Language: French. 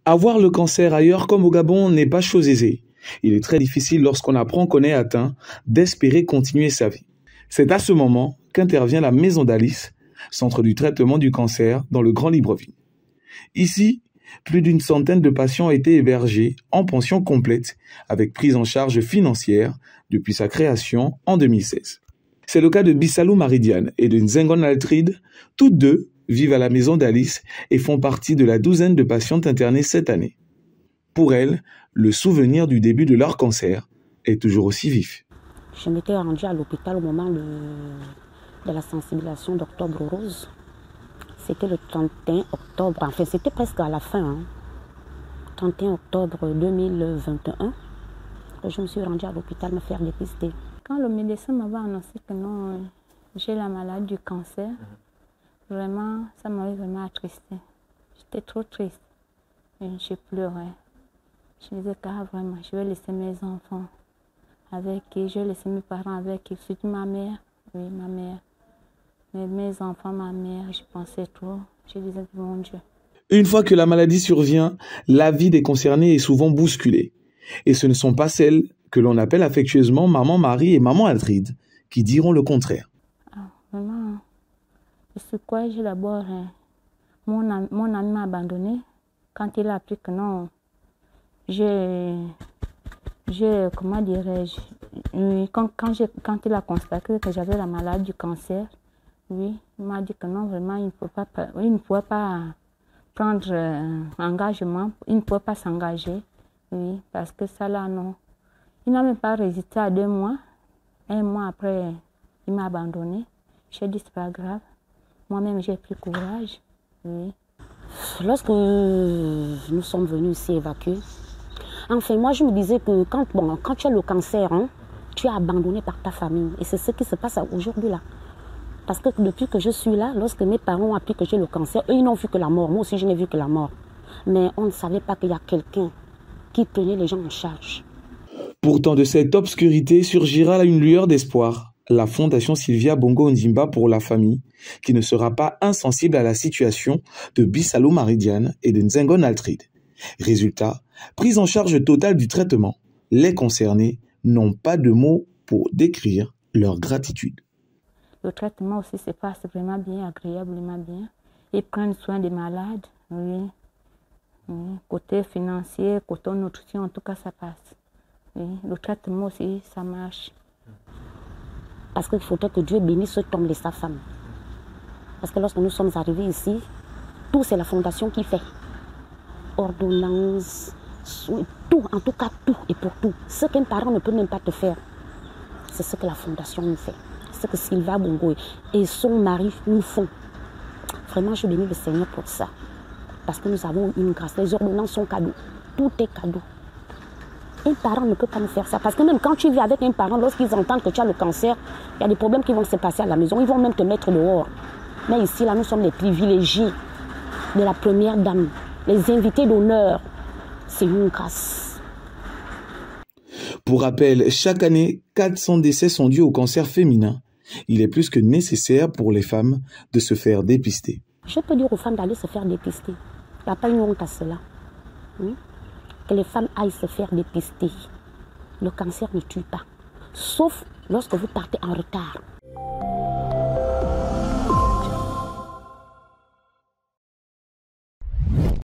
Avoir le cancer ailleurs comme au Gabon n'est pas chose aisée. Il est très difficile lorsqu'on apprend qu'on est atteint d'espérer continuer sa vie. C'est à ce moment qu'intervient la Maison d'Alice, centre du traitement du cancer dans le Grand Libreville. Ici, plus d'une centaine de patients ont été hébergés en pension complète avec prise en charge financière depuis sa création en 2016. C'est le cas de Bissalou Maridiane et de Nzengon Altride. Toutes deux vivent à la Maison d'Alice et font partie de la douzaine de patientes internées cette année. Pour elles, le souvenir du début de leur cancer est toujours aussi vif. Je m'étais rendue à l'hôpital au moment de la sensibilisation d'Octobre Rose. C'était le 31 octobre, enfin c'était presque à la fin, 31 octobre 2021, que je me suis rendue à l'hôpital me faire dépister. Quand le médecin m'avait annoncé que non, j'ai la maladie du cancer, vraiment, ça m'avait vraiment attristée. J'étais trop triste. Et je pleurais. Je me disais que vraiment, je vais laisser mes enfants avec qui, je vais laisser mes parents avec qui, surtout ma mère, oui, ma mère. Mes enfants, ma mère, je pensais trop. Je disais, mon Dieu. Une fois que la maladie survient, la vie des concernés est souvent bousculée. Et ce ne sont pas celles que l'on appelle affectueusement Maman Marie et Maman Altride qui diront le contraire. Ah, vraiment, c'est quoi, j'ai d'abord, mon ami m'a abandonné quand il a appris que non, comment dirais-je, quand il a constaté que j'avais la maladie du cancer, oui, il m'a dit que non, vraiment, il ne pouvait pas prendre engagement, il ne pouvait pas s'engager, oui, parce que ça là, non. Il n'a même pas résisté à 2 mois. 1 mois après, il m'a abandonné. J'ai dit, c'est pas grave. Moi-même, j'ai pris courage, oui. Lorsque nous sommes venus ici évacuer, enfin, moi, je me disais que quand tu as le cancer, tu es abandonné par ta famille. Et c'est ce qui se passe aujourd'hui là. Parce que depuis que je suis là, lorsque mes parents ont appris que j'ai le cancer, eux, ils n'ont vu que la mort. Moi aussi, je n'ai vu que la mort. Mais on ne savait pas qu'il y a quelqu'un qui prenait les gens en charge. Pourtant, de cette obscurité surgira une lueur d'espoir. La Fondation Sylvia Bongo Ondimba pour la famille, qui ne sera pas insensible à la situation de Bissalou Maridiane et de Nzengon Altride. Résultat, prise en charge totale du traitement. Les concernés n'ont pas de mots pour décrire leur gratitude. Le traitement aussi se passe vraiment bien, agréablement bien. Ils prennent soin des malades, oui. Côté financier, côté nutrition, en tout cas, ça passe. Oui. Le traitement aussi, ça marche. Parce qu'il faudrait que Dieu bénisse cet homme et sa femme. Parce que lorsque nous sommes arrivés ici, tout c'est la fondation qui fait. Ordonnance, tout, en tout cas tout et pour tout. Ce qu'un parent ne peut même pas te faire, c'est ce que la fondation nous fait. Ce que Sylvia Bongo et son mari nous font. Vraiment, je bénis le Seigneur pour ça. Parce que nous avons une grâce. Les ordonnances sont cadeaux. Tout est cadeau. Un parent ne peut pas nous faire ça. Parce que même quand tu vis avec un parent, lorsqu'ils entendent que tu as le cancer, il y a des problèmes qui vont se passer à la maison. Ils vont même te mettre dehors. Mais ici, là, nous sommes les privilégiés de la première dame. Les invités d'honneur. C'est une grâce. Pour rappel, chaque année, 400 décès sont dus au cancer féminin. Il est plus que nécessaire pour les femmes de se faire dépister. Je peux dire aux femmes d'aller se faire dépister. Il n'y a pas une honte à cela. Que les femmes aillent se faire dépister. Le cancer ne tue pas. Sauf lorsque vous partez en retard.